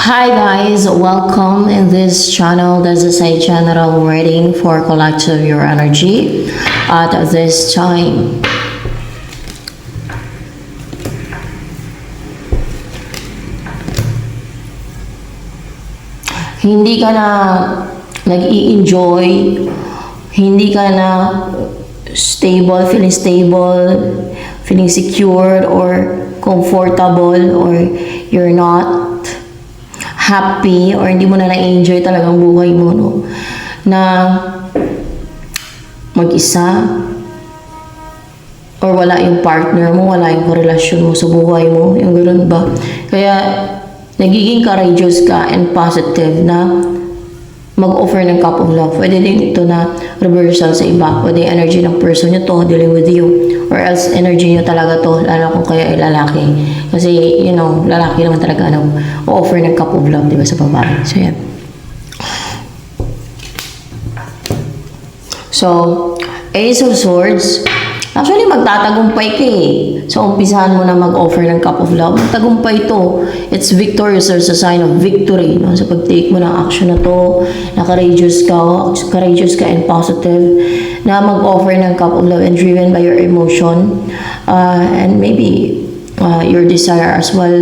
Hi guys, welcome in this channel. This is a general reading for collective your energy at this time. Hindi ka na nag-i-enjoy, hindi ka na feeling secured or comfortable, or you're not happy, or hindi mo na na-enjoy talagang buhay mo, no? Na mag-isa, or wala yung partner mo, wala yung relasyon mo sa buhay mo, yung ganoon ba? Kaya, nagiging courageous ka and positive na mag-offer ng cup of love. Pwede din ito na reversal sa iba. Pwede yung energy ng person nyo to dealing with you. Or else energy nyo talaga to, lalo kung kayo ay lalaki. Kasi, lalaki naman talaga offer ng cup of love, di ba, sa babae. So, yan. So, Ace of Swords. Actually, magtatagumpay ka eh. So, umpisahan mo na mag-offer ng cup of love. Magtagumpay to. It's victorious. There's a sign of victory. No? So, pag-take mo ng action na to, na courageous ka and positive, na mag-offer ng cup of love and driven by your emotion, and maybe your desire as well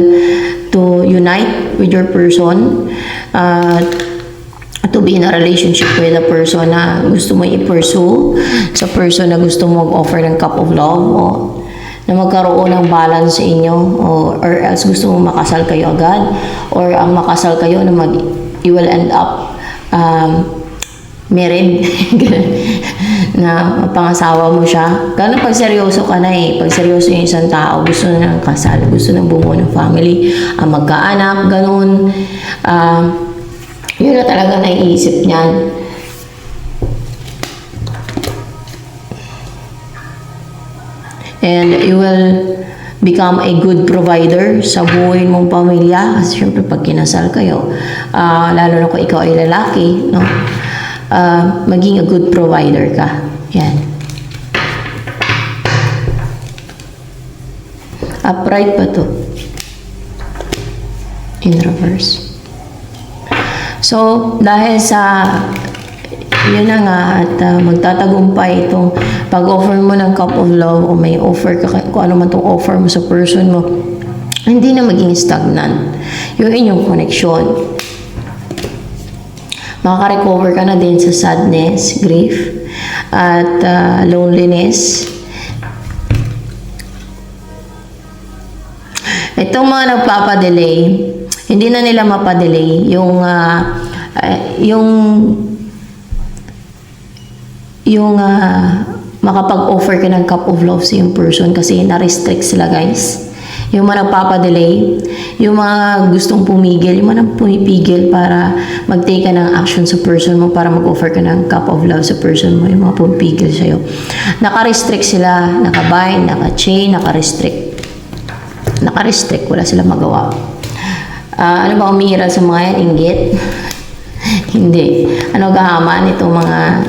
to unite with your person, to be in a relationship with a person na gusto mo i-pursue, sa person na gusto mo mag-offer ng cup of love, o na magkaroon ng balance sa inyo, or else gusto mo makasal kayo agad, or ang makasal kayo na you will end up married, na pangasawa mo siya. Ganun pag seryoso ka na eh. Pag seryoso yung isang tao, gusto na ng kasal, gusto na bumuo ng family, magkaanak, ganun. Yun na talaga naiisip niyan. And you will become a good provider sa buhay mong pamilya. Kasi syempre pag kinasal kayo, lalo na kung ikaw ay lalaki, no? Maging a good provider ka. Yan. Upright ba to? In reverse. So, dahil sa yun na nga, at magtatagumpay itong pag-offer mo ng cup of love, o may offer ka, kung ano man itong offer mo sa person mo, hindi na maging stagnant yung inyong connection. Makaka-recover ka na din sa sadness, grief, at loneliness. Itong mga nagpapadelay, hindi na nila mapadelay yung makapag-offer ka ng cup of love sa yung person, kasi na-restrict sila, guys. Yung mga nagpapadelay, yung mga gustong pumigil, yung mga pumipigil para mag-take ka ng action sa person mo, para mag-offer ka ng cup of love sa person mo, yung mga pumipigil sa'yo. Naka-restrict sila, naka-bind, naka-chain, naka-restrict, wala silang magawa. Ano ba umiiral sa mga yan? Inggit? Hindi. Ano gahaman? Itong mga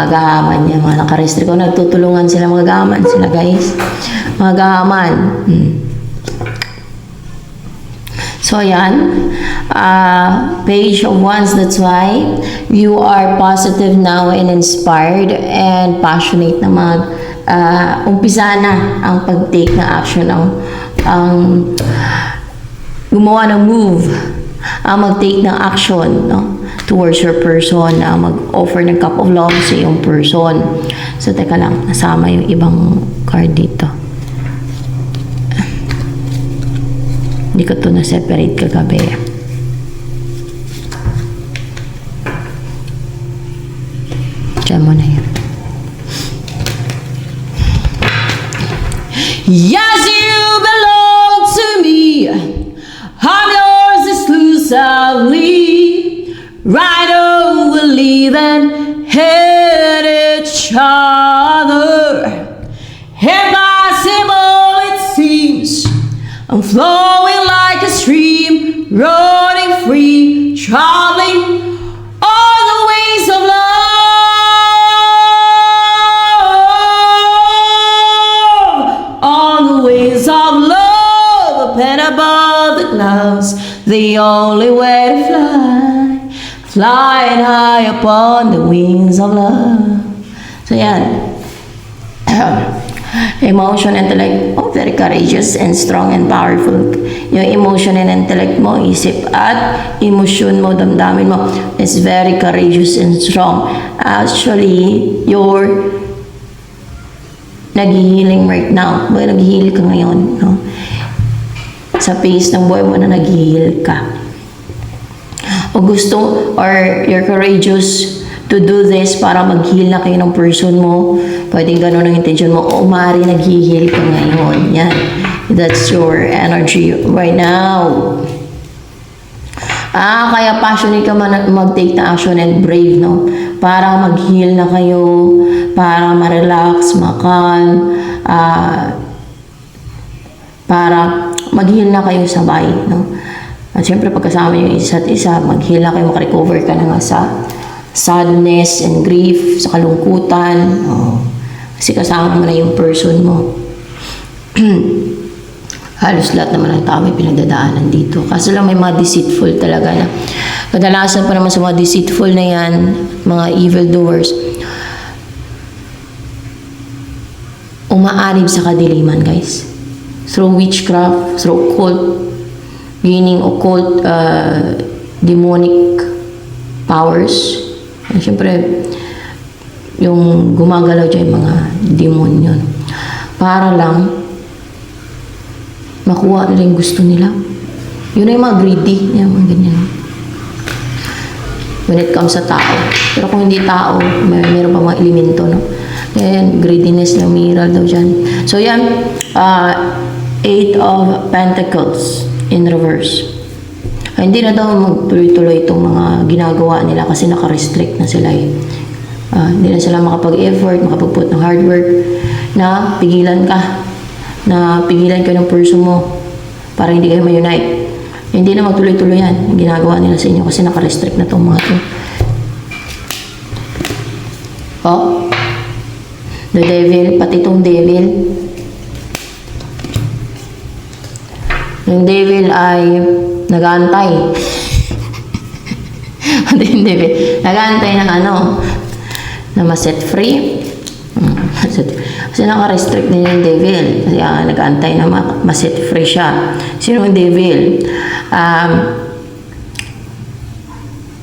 gahaman yan, mga nakarestrict. Kung nagtutulungan sila, mga gahaman sila, guys. Mga gahaman. So, yan. Page of Wands, that's why you are positive now and inspired and passionate na umpisa na ang pag-take na action, ang gumawa ng move, mag-take ng action, no, towards your person, mag-offer ng cup of love sa iyong person. So, teka lang, nasama yung ibang card dito. Hindi ko ito na-separate kagabi. Diyan mo na yan. Yes, you belong to me. I'm yours exclusively. Right on, we'll leave and hate each other. Impossible it seems. I'm flowing like a stream, running free, traveling all the ways of love, all the ways of love, up and above the clouds. the only way to fly, flying high upon the wings of love. So yan. Emotion, intellect, oh, very courageous and strong and powerful. Yung emotion and intellect mo, isip at emotion mo, damdamin mo, is very courageous and strong. Actually, you're nag-healing right now. Nag-heal ka ngayon, no? Sa pace ng buhay mo na nag-heal ka. O gusto, or you're courageous to do this para mag-heal na kayo ng person mo, pwedeng ganun ang intention mo, o maaari nag-heal ka ngayon. Yan. That's your energy right now. Kaya passionate ka mag-take na action and brave, no? Para mag-heal na kayo, para ma-relax, ma-calm, para mag-heal na kayo sabay, no? At syempre, pagkasama yung isa't isa, mag-heal na kayo, makarecover ka na nga sa sadness and grief, sa kalungkutan. Oh. Kasi kasama mo na yung person mo. Halos lahat naman ng tao may pinagdadaanan dito. Kaso lang may mga deceitful talaga na. Kadalasan pa naman sa mga deceitful na yan, mga evildoers, umaanib sa kadiliman, guys. Through witchcraft, through occult, meaning occult, demonic powers. And syempre, yung gumagalaw dyan, yung mga demon yun. Para lang, makuha nila yung gusto nila. Yun na yung mga greedy, yung mga ganyan. When it comes sa tao. Pero kung hindi tao, mayroon pa mga elemento, no? Yan, greediness na umiral daw dyan. So yan, Eight of Pentacles in reverse. Hindi na daw magtuloy-tuloy itong mga ginagawa nila kasi naka-restrict na sila eh. Hindi na sila makapag-effort, makapag-put ng hard work na pigilan ka ng person mo para hindi kayo ma-unite. Hindi na magtuloy-tuloy yan. Ginagawa nila sa inyo kasi naka-restrict na itong mga ito. Oh, the devil, pati itong devil. Yung devil ay nag-aantay. Yung devil, nag-aantay ng na ma-set free. Kasi naka-restrict din yung devil. Kasi nag-aantay na ma-set free siya. Sino yung devil?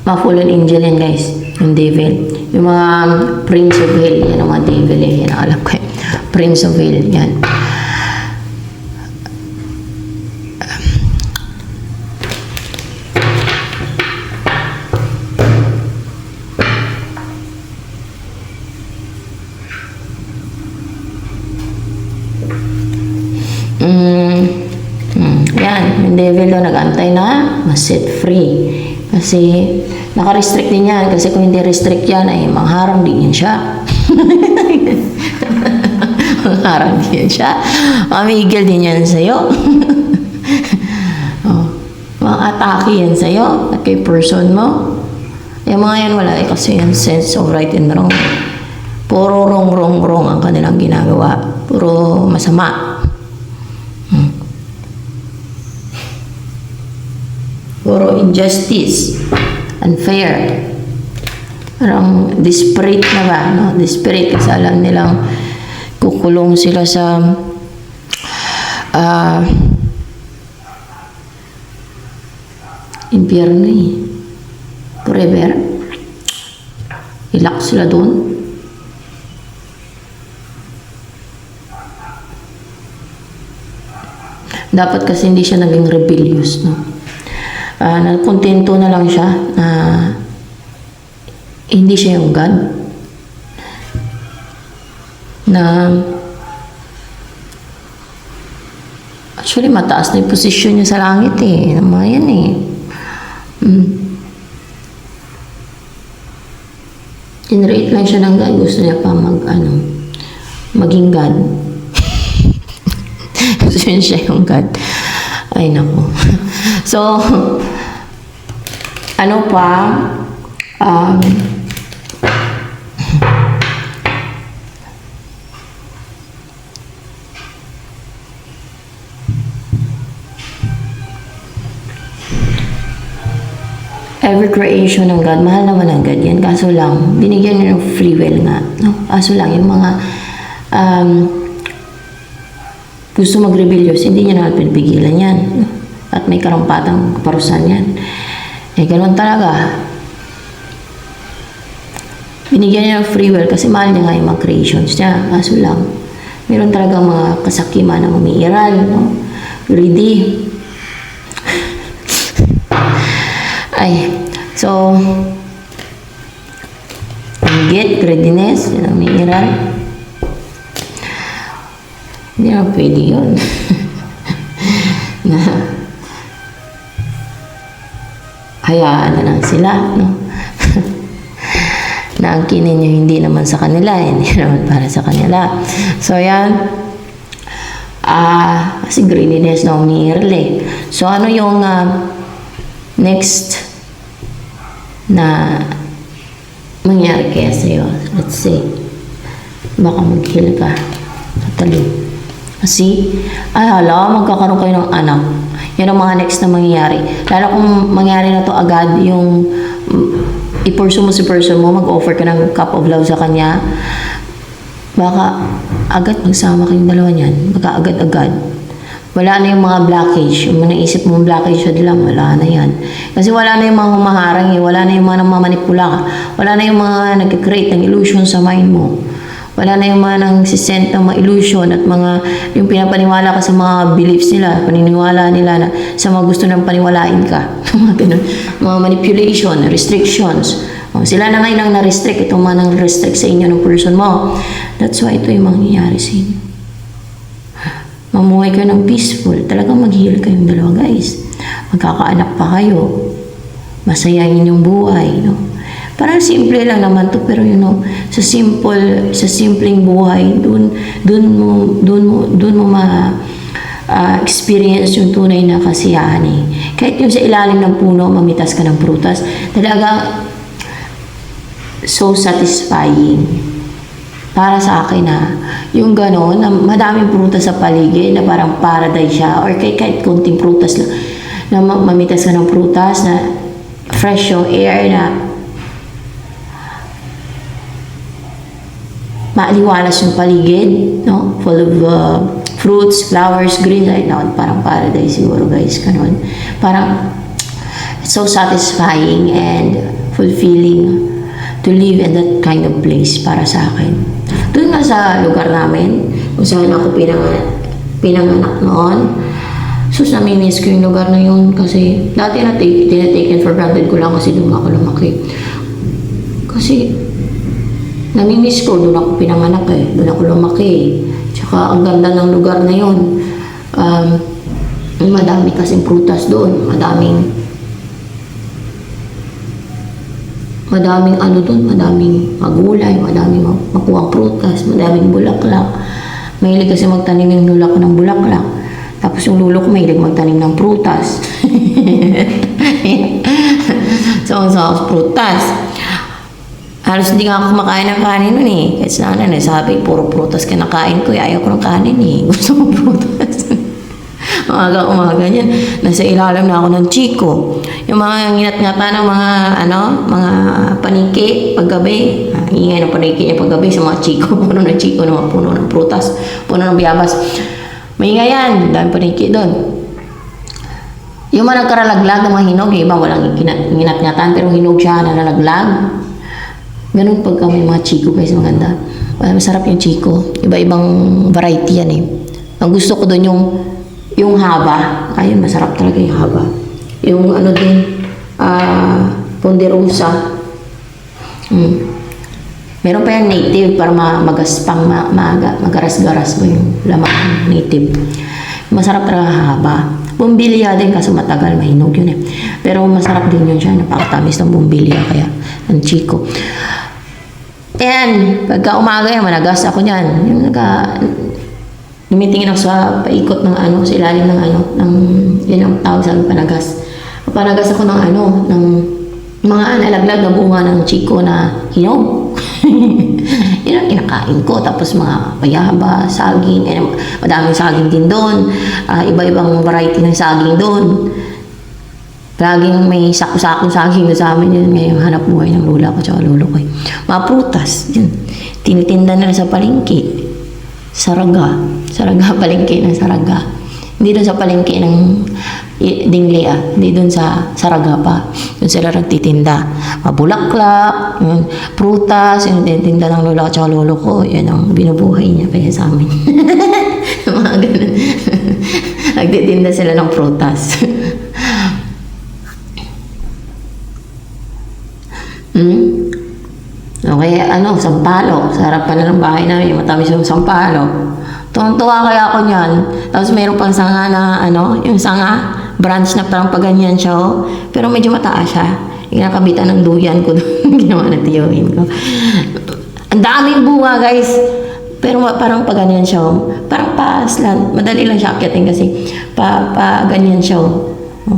Ma-fallen angel yan, guys. Yung devil. Yung mga prince of hell. Yan ang mga devil eh. Yan ang alam ko eh. Prince of hell. Yan. Yan, yung devil doon nag-antay na ma-set free. Kasi naka-restrict din yan. Kasi kung hindi restrict yan, ay mangharang din yan siya. Mangharang din yan siya. Mamigil din yan sa'yo. Oh, mga-atake yan sa'yo at kay person mo. Yung mga yan wala eh, kasi yan sense of right and wrong. Puro wrong ang kanilang ginagawa. Puro masama. Puro injustice, unfair. Parang desperate na ba? No? Desperate kasi alam nilang kukulong sila sa impyerno eh. Forever. Ilak sila doon. Dapat kasi hindi siya naging rebellious, no? Nakontento na lang siya na hindi siya yung God. Na actually mataas na yung posisyon niya sa langit eh. Naman yan eh. In-rate lang siya ng God. Gusto niya pa maging God. Gusto niya siya yung God. Ay, naku. So, ano pa? every creation ng God, mahal naman ng God yan. Kaso lang, binigyan niya ng free will nga. No? Kaso lang, yung mga gusto mag-rebellious, hindi niya naman pinipigilan yan. No? At may karampatang parusan yan. Eh, ganun talaga. Binigyan niya ng free will kasi mahal niya nga yung mga creations niya. Kaso lang, meron talaga mga kasakiman na umiiral, no? Greedy. Ay, so, greediness, yun ang umiiral. Hindi na pwede yun. Na, hayaan na lang sila, no? Na ang kinin nyo hindi naman sa kanila, hindi naman para sa kanila. So, yan. Kasi greediness na umiiral eh. So, ano yung next na mangyari kaya sa'yo? Let's say, baka mag-heal ka. Tatalo. Kasi, magkakaroon kayo ng anak. Yan ang mga next na mangyayari. Lalo kung mangyari na to agad, yung i-pursue mo si person mo, mag-offer ka ng cup of love sa kanya, baka agad magsama kayong dalawa niyan. Baka agad-agad. Wala na yung mga blockage. Yung mga naisip mong blockage sa dilam, wala na yan. Kasi wala na yung mga humaharang eh. Wala na yung mga namamanipula ka. Wala na yung mga nag-create ng illusion sa mind mo. Wala na yung mga nagsisend ng mga illusion at mga yung pinapaniwala ka sa mga beliefs nila, paniniwala nila na sa mga gusto ng paniwalain ka. Mga manipulation, restrictions. Sila na ngayon ang na-restrict. Itong mga nang-restrict sa inyo ng person mo. That's why ito yung mangyayari sa inyo. Mamuhay kayo ng peaceful. Talagang mag-heal kayong dalawa, guys. Magkakaanak pa kayo. Masayahin yung buhay, no? Parang simple lang naman to, pero sa simpleng buhay, dun mo experience yung tunay na kasiyahan eh. Kahit yung sa ilalim ng puno, mamitas ka ng prutas, talaga so satisfying. Para sa akin yung gano'n, na madaming prutas sa paligid, na parang paradise siya, or kahit konting prutas lang, na mamitas ka ng prutas, na fresh yung air, na maaliwalas yung paligid, no? Full of fruits, flowers, green, like that. Parang paradise siguro, guys, gano'n. Parang so satisfying and fulfilling to live in that kind of place para sa akin. Doon nga sa lugar namin, kung saan ako pinanganak noon, sus, namimiss ko yung lugar na yun kasi dati tinataken for granted ko lang kasi doon ako lumaki. Kasi namimiss ko, doon ako pinanganak eh, doon ako lumaki. Tsaka ang ganda ng lugar na yun. Madami kasing prutas doon, madaming madaming magulay, madaming makuha prutas, madaming bulaklak. Mahilig kasi magtanim yung lula ko ng bulaklak. Tapos yung lulo ko mahilig magtanim ng prutas. So, prutas. Halos hindi nga ako kumakain ng kanin nun eh. Kahit sana sabi, puro prutas kinakain ko. Ayaw ko ng kanin eh. Gusto ko prutas. Umaga yan. Nasa ilalim na ako ng chiko. Yung mga nginat-ngata ng mga paniki paggabi. Ingay ng paniki niya paggabi sa mga chiko. Puno ng chiko, puno ng prutas, puno ng biyabas. Maingay yan. Dami paniki doon. Yung mga nagkaralaglag ng mga hinog, yung iba walang nginat-ngatan, pero hinog siya na nalaglag. Ganun pagka may mga chiko, guys, maganda. Masarap yung chiko. Iba-ibang variety yan eh. Ang gusto ko doon yung haba. Ayun, masarap talaga yung haba. Yung ponderosa. Meron pa yung native para magaspang, magaras-garas mo yung lamang native. Masarap talaga haba. Bumbilya din kaso matagal, mahinog yun eh. Pero masarap din yun siya. Napakatamis ng bumbilya kaya ng chiko. And pagka umaga yan, managas ako niyan. Yung lumitingin ako sa paikot ng sa ilalim ng yun ang tawag sa panagas. Panagas ako ng ng mga nalaglag na bunga ng chiko na hinog. Yun ang kinakain ko. Tapos mga bayaba, saging, madaming saging din doon. Iba-ibang variety ng saging doon. Laging may sako-sako saging na sa amin yun. Ngayon, hanap buhay ng lola ko tsaka lolo ko. Mga prutas, yun. Tinitinda nila sa palengke. Saraga. Saraga, palengke ng Saraga. Hindi doon sa palengke ng Dinglea. Hindi doon sa Saraga pa. Doon sila nagtitinda. Mabulaklak, yun, prutas, yung tinitinda ng lola ko tsaka lolo ko. Yan ang binubuhay niya kaya sa amin. Mga ganun. Nagtitinda sila ng prutas. Okay, sampalok. Sa harapan na ng bahay namin, matamis yung sampalok. Tuwang-tuwa kaya ako niyan. Tapos mayroon pang sanga na, yung sanga, branch na parang paganyan siya, oh. Pero medyo mataas siya. Inakabitan ng duyan ko doon. Ginawa na tiyuhin ko. Ang daming bunga, guys. Pero parang paganyan siya, oh. Parang paaslan. Madali lang siya akyatin kasi paganyan siya, oh.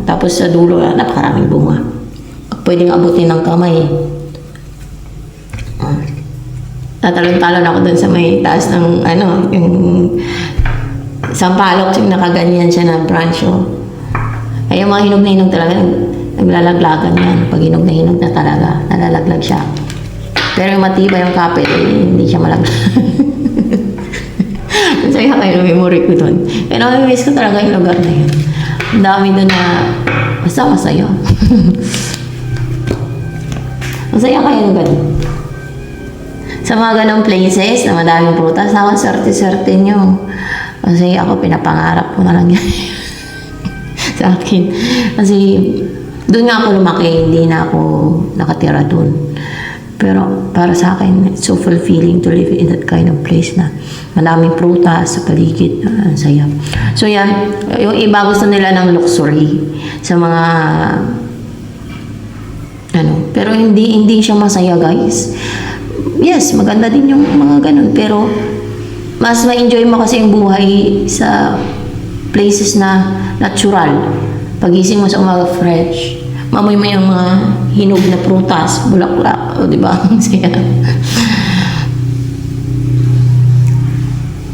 Tapos sa dulo, napakaraming bunga. Pwedeng abutin ng kamay. Tatalon-talon ako dun sa may taas ng yung sampalok, yung nakaganyan siya na branch. Ay, yung mga hinog na hinog talaga, naglalaglagan yan. Pag hinog na talaga, nalalaglag siya. Pero yung matibay yung kapit, hindi siya malaglag. Masaya kayo ng memory ko dun. Pero miss ko talaga yung lugar na yun. Ang dami dun na basta masaya. Masaya kayo ng ganun. Sa mga ganong places na madaming prutas, naman swerte-swerte nyo. Kasi ako, pinapangarap ko na lang yan. Sa akin. Kasi, doon nga ako lumaki, hindi na ako nakatira doon. Pero, para sa akin, it's so fulfilling to live in that kind of place na maraming prutas sa paligid. Ang saya. So, yan. Yung iba gusto nila ng luxury sa mga pero hindi siya masaya, guys. Yes, maganda din yung mga ganun, pero mas ma-enjoy mo kasi yung buhay sa places na natural. Pagising mo sa umaga fresh, mamoy mo yung mga hinog na prutas, bulaklak, di ba?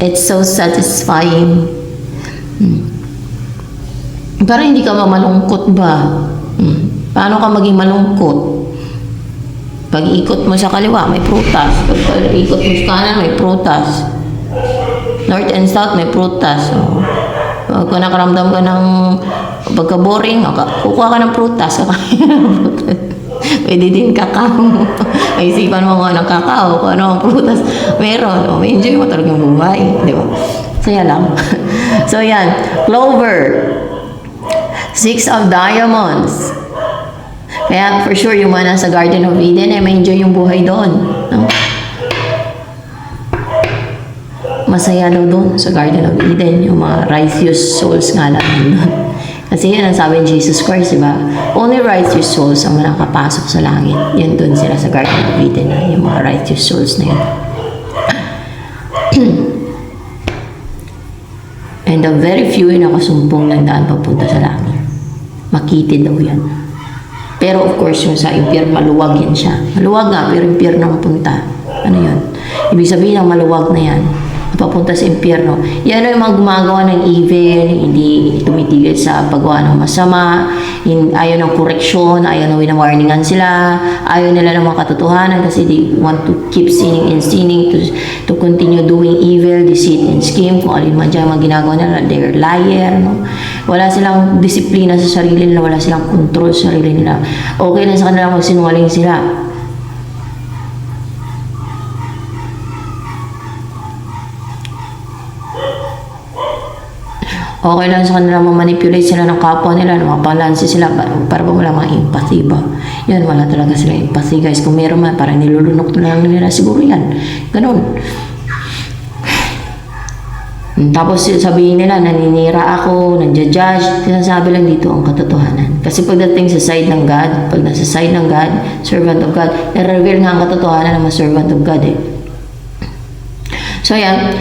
It's so satisfying. Pero hindi ka malungkot ba? Paano ka maging malungkot? Pag ikot mo sa kaliwa, may prutas. Pag ikot mo sa kanan, may prutas. North and south, may prutas. Pag nakaramdam ka ng pagka-boring, kukuha ka ng prutas. Pwede din kakao. Isipan mo mga ng kakao, kung ano ang prutas. Meron. May enjoy mo talagang buhay. Di ba? Saya lang. So yan, clover. 6 of diamonds. Kaya for sure, yung mga nasa Garden of Eden, may enjoy yung buhay doon. No? Masaya daw doon sa Garden of Eden, yung mga righteous souls nga lang doon. Kasi yan ang sabi ni Jesus Christ, diba? Only righteous souls ang nakapasok sa langit. Yan doon sila sa Garden of Eden, yung mga righteous souls na yun. And the very few yung nakasumpong ng daan papunta sa langit. Makitid daw yan. Pero of course, yung sa impyerno, maluwag yan siya. Maluwag nga, pero impyerno ang punta. Ano yun? Ibig sabihin ng maluwag na yan, papunta sa impyerno. Yan ay mga gumagawa ng evil, hindi tumitigil sa paggawa ng masama, ayaw ng koreksyon, ayaw na winawarningan sila, ayaw nila ng mga katotohanan kasi they want to keep sinning and sinning, to continue doing evil, deceit and scheme, kung alin man dyan mga ginagawa nila, they're liar, no? Wala silang disiplina sa sarili nila, wala silang control sa sarili nila. Okay lang sa kanila magsinungaling sila. Okay lang sa kanila manipulate sila ng kapwa nila, mapalansi sila para ba wala mga empathy ba? Yan, wala talaga sila empathy, guys. Kung meron man, parang nilulunok na lang nila siguro yan. Ganun. Tapos sabihin nila, naninira ako, nandiya-judge. Sinasabi lang dito ang katotohanan. Kasi pagdating sa side ng God, pag nasa side ng God, servant of God, na-reveal nga ang katotohanan ng mga servant of God eh. So yan,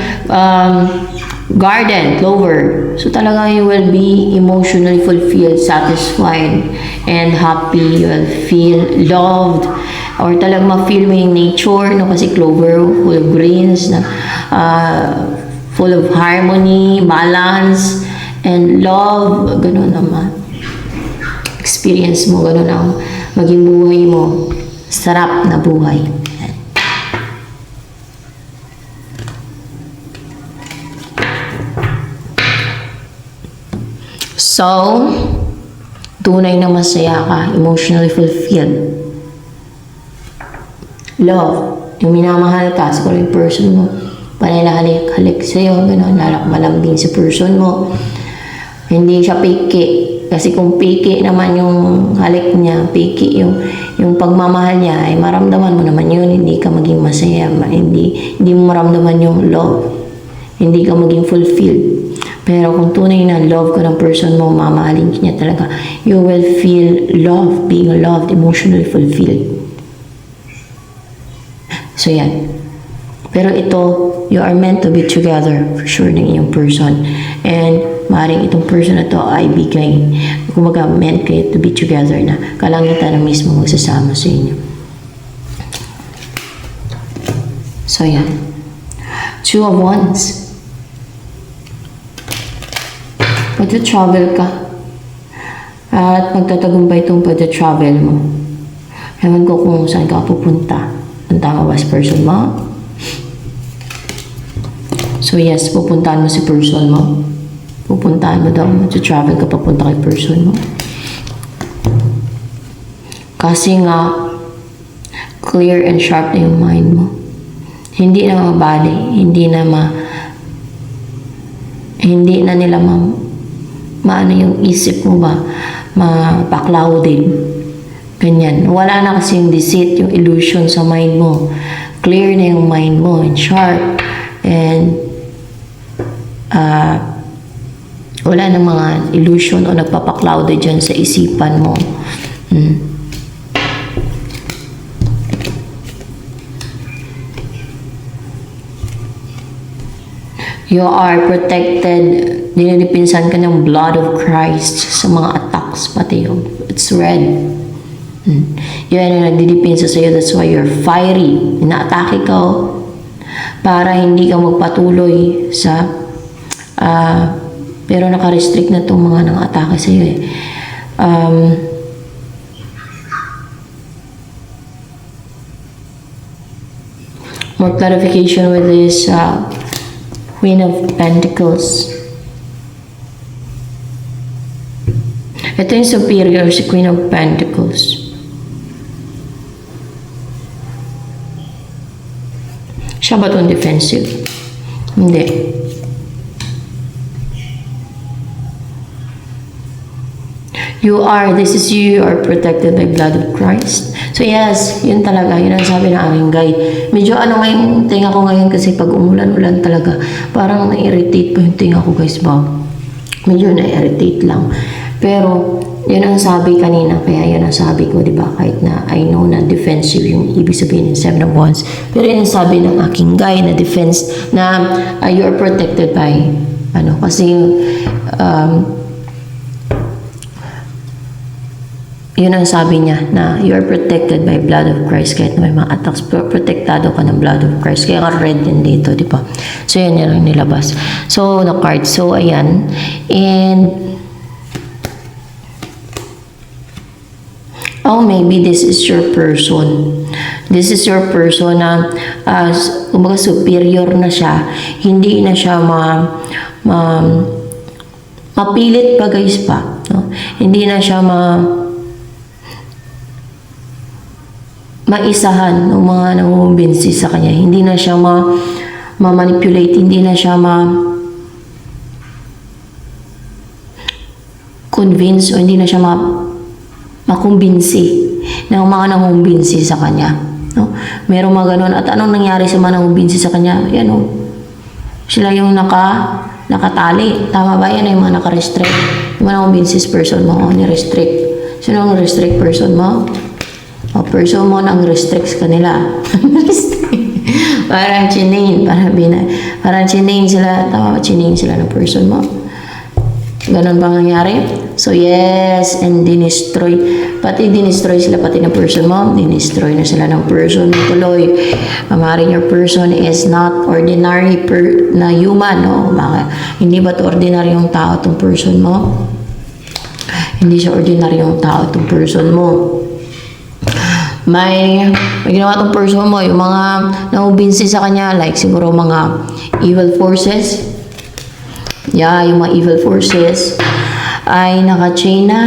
garden, clover. So talaga you will be emotionally fulfilled, satisfied, and happy. You will feel loved. Or talagang ma-feel mo yung nature, no? Kasi clover, full of greens, full of harmony, balance, and love. Ganun naman. experience mo, ganun ang maging buhay mo. Sarap na buhay. Yan. So, tunay na masaya ka, emotionally fulfilled. Love, yung minamahal ka, siguro yung person mo, panilahalik-halik sa'yo, gano'n, lalakmalambing si person mo. Hindi siya piki. Kasi kung piki naman yung halik niya, piki yung pagmamahal niya, ay maramdaman mo naman yun, hindi ka maging masaya, hindi mo maramdaman yung love. Hindi ka maging fulfilled. Pero kung tunay na love ko ng person mo, mamahalin niya talaga, you will feel love, being loved, emotionally fulfilled. So yan. Pero ito, you are meant to be together for sure ng iyong person. And maaaring itong person na to ay bigay. Kumaga, meant kayo to be together na kalangitan na mismo magsasama sa inyo. So yan. Two of Wands. Pagta-travel ka. At magtatagumpay itong pagta-travel mo. Ewan ko kung saan ka pupunta. Punta ka ba sa person mo? So yes, pupuntahan mo si person mo. Pupuntahan mo daw. Mag-travel ka papunta kay person mo. Kasi nga, clear and sharp na yung mind mo. Hindi na mabali. Hindi na nila maano yung isip mo ba, mapa-clouded. Ganyan. Wala na kasi yung deceit, yung illusion sa mind mo. Clear na yung mind mo and sharp. And wala na mga illusion o nagpapa-clouded dyan sa isipan mo. You are protected. Dinidipinsan ka ng blood of Christ sa mga attacks pati yung it's red. Yan ang nagdidipinsa sa'yo. That's why you're fiery. Inaatake ka para hindi ka magpatuloy sa pero naka-restrict na itong mga nang-atake sa'yo eh. More clarification with this Queen of Pentacles. Ito yung superior, si Queen of Pentacles. Siya ba itong defensive? Hindi. This is you are protected by blood of Christ. So yes, yun talaga, yun ang sabi ng aking guide. Medyo ngayon, tinga ko ngayon kasi pag umulan-ulan talaga, parang na-irritate pa yung tinga ko guys ba? Medyo na-irritate lang. Pero, yun ang sabi kanina, kaya yun ang sabi ko, di ba? Kahit na I know na defensive yung ibig sabihin ng Seven of Wands. Pero yun ang sabi ng aking guide na defense, na you are protected by, kasi, yun ang sabi niya na you are protected by blood of Christ. Kahit may mga attacks, protektado ka ng blood of Christ. Kaya nga red din dito, di ba? So, yan ang nilabas. So, the card. So, ayan. And, maybe this is your person. This is your person na kumbaga superior na siya. Hindi na siya mapilit pa guys pa. No? Hindi na siya maisahan ng mga nangumbinsi sa kanya. Hindi na siya ma-manipulate. Hindi na siya convince o hindi na siya makumbinsi ng mga nangumbinsi sa kanya. No? Merong mga ganun. At anong nangyari sa mga nangumbinsi sa kanya? Yan sila yung nakatali. Tama ba? Yan yung mga naka-restrict. Yung mga nangumbinsi person mo, ni-restrict. Sino ang restrict person mo? Person mo nang restricts kanila. Parang chinain. Parang chinain sila. Tama ba? Chinain sila ng person mo. Ganon bang nangyari? So yes, and dinestroy. Pati dinestroy sila pati ng person mo. Dinestroy na sila ng person mo tuloy. Maaaring your person is not ordinary na human. No? Hindi ba ito ordinary yung tao itong person mo? Hindi siya ordinaryong tao itong person mo. May ginawa tong person mo, yung mga naubinsi sa kanya, like siguro mga evil forces. Yeah, yung mga evil forces ay naka-chain na,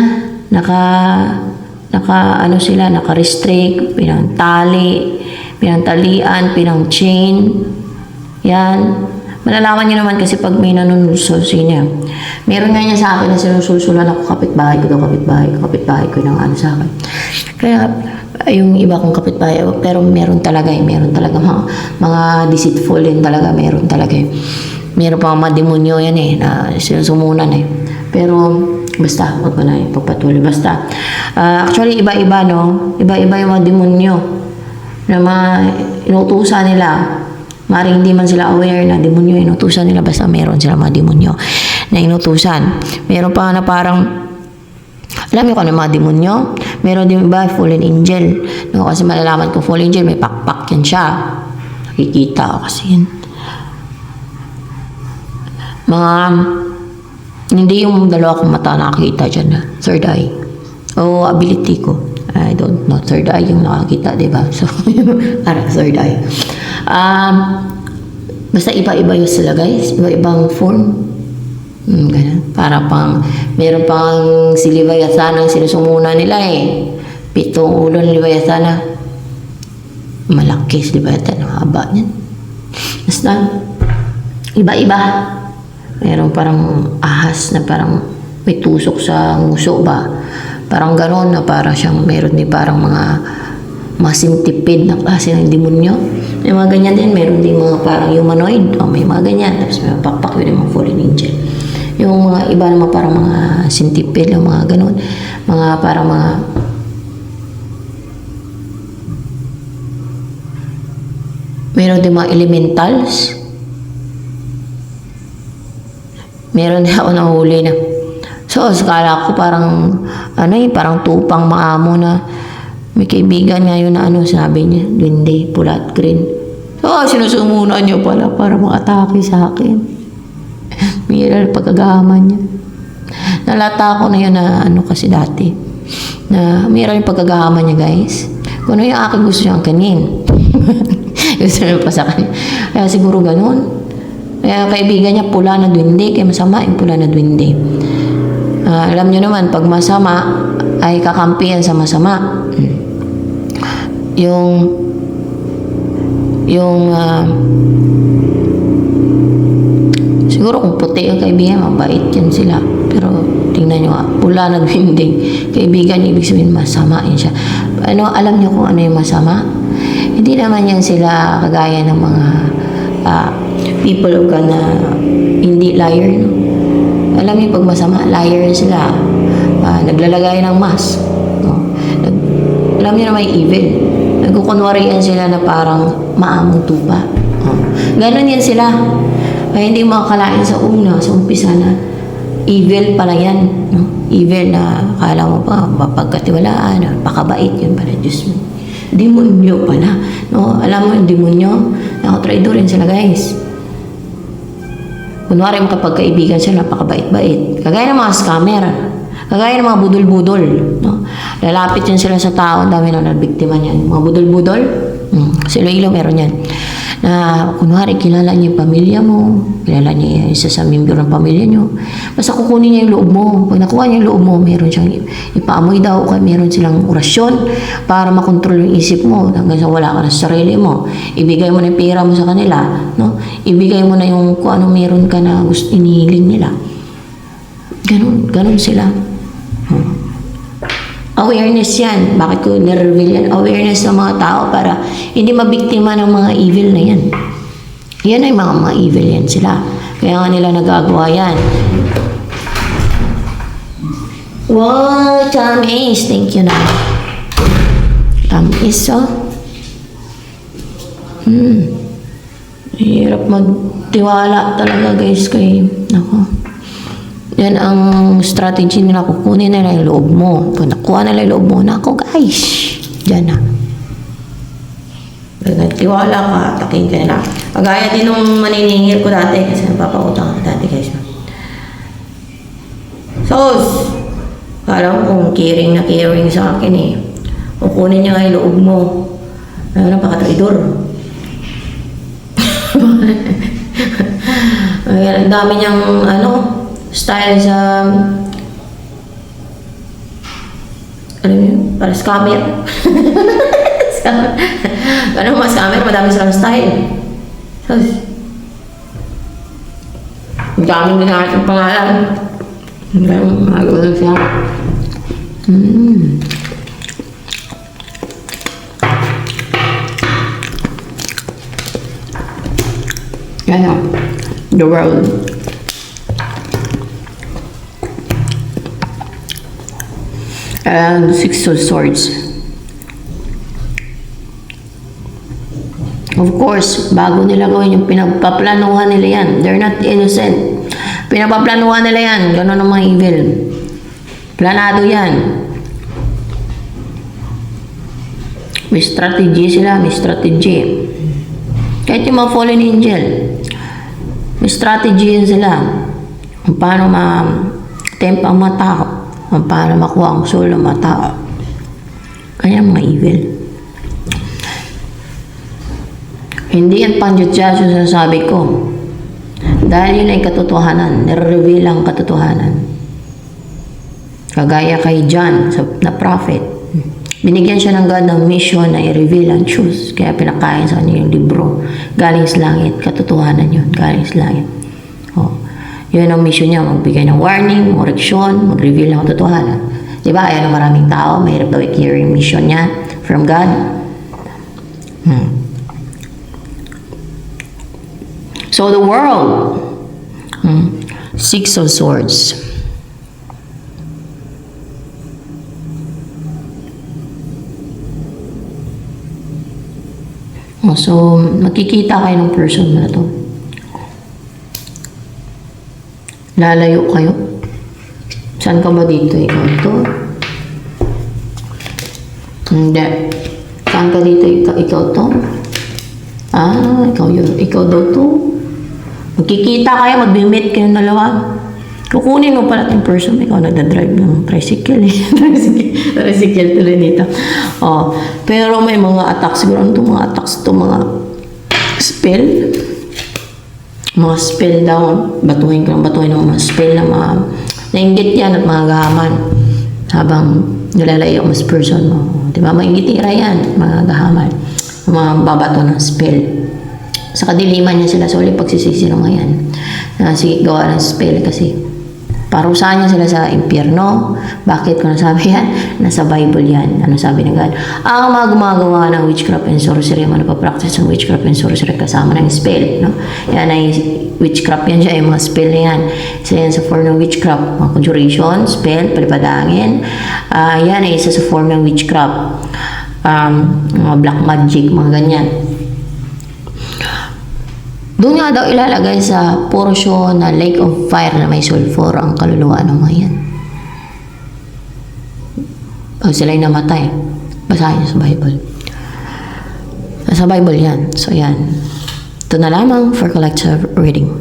ano sila, naka-restrict, pinang-tali, pinang-talian, pinang-chain. Yan. Malalaman niyo naman kasi pag may nanunulsul sa inyo. Meron nga niya sa akin na sinusulsulan ako, kapitbahay ko ng ano sa akin. Kaya, yung iba kong kapitbahay, pero meron talaga mga deceitful din talaga, meron talaga meron pa mga demonyo yan na sinusumunan pero basta, wag mo na ipagpatuloy, basta actually iba-iba yung mga demonyo na inutusan nila. Maring hindi man sila aware na demonyo inutusan nila, basta meron sila mga demonyo na inutusan. Meron pa na parang alam niyo kung ano mga demonyo? Meron din iba, fallen angel. No, kasi malalaman ko fallen angel, may pakpak yan siya. Nakikita ko kasi yan. Hindi yung dalawa kong mata nakakita dyan na third eye. O ability ko. I don't know. Third eye yung nakakita, diba? So, parang third eye. Basta iba-iba yung sila, guys. Iba-ibang form. Ganun. Para meron pang si Livayasan ang sinusumuna nila 7 ulo ng Livayasan. Malaki si Livayasan. Ang haba niyan. Basta, iba-iba. Meron parang ahas na parang may tusok sa nguso ba. Parang gano'n na para siyang meron din parang mga centipede na klase ng demonyo. May mga ganyan din. Meron din mga parang humanoid. May mga ganyan. Tapos may pakpak yun yung mga fallen angel. Yung mga iba naman parang mga centipede, yung mga ganun. Mga parang mga meron din mga elementals. Meron din ako nahuli na. So, skala ko parang parang tupang maamo na may kaibigan ngayon na sabi niya, duwende, pula at green. So, sinusumunan niyo pala para makatake sa akin. Miral pagkagaman niya. Nalata ko na yun na kasi dati. Na miral yung pagkagaman niya, guys. Kung ano yung akin gusto niyang kanin. Gusto niya pa sa kanya. Kaya siguro ganun. Kaya kaibigan niya pula na duwende. Kaya masama yung pula na duwende. Alam niyo naman, pag masama ay kakampihan sa masama. Siguro kung puti yung kaibigan, mabait yan sila. Pero tingnan nyo pula na duwinding. Kaibigan niya, ibig sabihin masama yun siya. Alam niyo kung ano yung masama? Hindi naman yan sila kagaya ng mga people of God na hindi liar. No? Alam niyo pag masama, liar sila. Naglalagay ng mask. No? Alam niyo na may evil. Nagkukunwarian sila na parang maamong tupa. No? Ganon yan sila. Kaya hindi makakalain sa umpisa na evil pala yan. No? Evil na akala mo pa, mapagkatiwalaan, pakabait yun pala, Diyos mo. Demonyo pala. No? Alam mo yung demonyo, nakatrydorin sila, guys. Kunwari makapagkaibigan sila, napakabait-bait. Kagaya ng mga scammer, kagaya ng mga budol-budol. No? Lalapit yun sila sa tao, dami na nabiktima niyan. Mga budol-budol, kasi Iloilo meron yan. Na kunwari kilala niya yung pamilya mo, kilala niya isa sa member ng pamilya niyo, basta kukunin niya yung loob mo. Pag nakuha niya yung loob mo, meron siyang ipaamoy daw, kaya meron silang orasyon para makontrol yung isip mo hanggang sa wala ka na sa sarili mo. Ibigay mo na yung pera mo sa kanila, no? Ibigay mo na yung kung anong meron ka na gusto inihiling nila. Ganun sila. Awareness yan. Bakit ko nireveal yan? Awareness ng mga tao para hindi mabiktima ng mga evil na yan. Yan ay mga evil yan sila. Kaya nga nila nagagawa yan. Wow, tamis. Thank you na. Tamis, oh. Hirap magtiwala talaga, guys, kay ako. Yan ang strategy nila. Kukunin nila yung loob mo. Pag nakuha nila yung loob mo, nako guys, dyan na. Pag nagtiwala ka, atakin ka nila. Kagaya din nung maniningil ko dati, kasi napapautang ako dati, guys. Sos! Kala caring na caring sa akin eh. Kukunin niya nga yung loob mo. Napaka-traidor. Ang dami niyang style sa alam niyo, para scammer. Mga scammer, madami silang style. Ang daming ginagawa ng pangalan. Ang daming magagawa siya. Yan, the world. And Six of Swords. Of course, bago nila gawin yung pinagpaplanuhan nila yan. They're not innocent. Pinagpaplanuhan nila yan. Ganon ang mga evil. Planado yan. May strategy sila. May strategy. Kahit yung mga fallen angel, may strategy yan sila. Kung paano ma-tempt ang mga tao. Kung paano makuha ang soul ng mga tao. Kaya mga evil. Hindi yan panjutjasyo sa sabi ko. Dahil yun ay katotohanan. Nire-reveal ang katotohanan. Kagaya kay John, na prophet. Binigyan siya ng God ng mission na i-reveal ang truth. Kaya pinakain sa kanya yung libro. Galing sa langit. Katotohanan yun. Galing sa langit. Yun ang mission niya. Magbigay ng warning, koreksyon, mag-reveal ng katotohanan. Diba? Ayan ang maraming tao. Mahirap daw i-carry yung mission niya from God. So the world. Six of Swords. So, makikita kayo ng person na to. Lalayo kayo. Saan ka ba dito? Ikaw ito? Hindi. Saan ka dito? Ikaw to? Ikaw yun. Ikaw daw to. Magkikita kayo, mag-meet kayong dalawa. Kukunin mo pala yung person. Ikaw nagdadrive ng tricycle eh. tricycle tuloy dito. Pero may mga attacks. Siguro itong mga attacks ito, mga spell. Mga spell daw. Batuhin ng mga spell na mga nainggit yan at mga gahaman. Habang nilalayo ang mas person mo. Diba? Maingitira yan. Mga gahaman. Mga babato ng spell. Sa kadiliman niya sila. So, ulit pagsisisi ng yan. Sige, gawa ng spell kasi parusahan niya sila sa impyerno. Bakit ko nasabi yan? Nasa Bible yan. Ano sabi ng God? Ang mga gumagawa ng witchcraft and sorcery, mga napapractice ng witchcraft and sorcery kasama ng spell. No? Yan ay witchcraft yan siya. Yung mga spell na yan. Isa yan sa form ng witchcraft. Mga conjuration, spell, palipadangin. Yan ay isa sa form ng witchcraft. Mga black magic, mga ganyan. Doon nga daw ilalagay sa portion na lake of fire na may sulfur ang kaluluwa ng mga yan. Pag sila'y namatay, basahin sa Bible. Sa Bible yan. So yan. Ito na lamang for collective reading.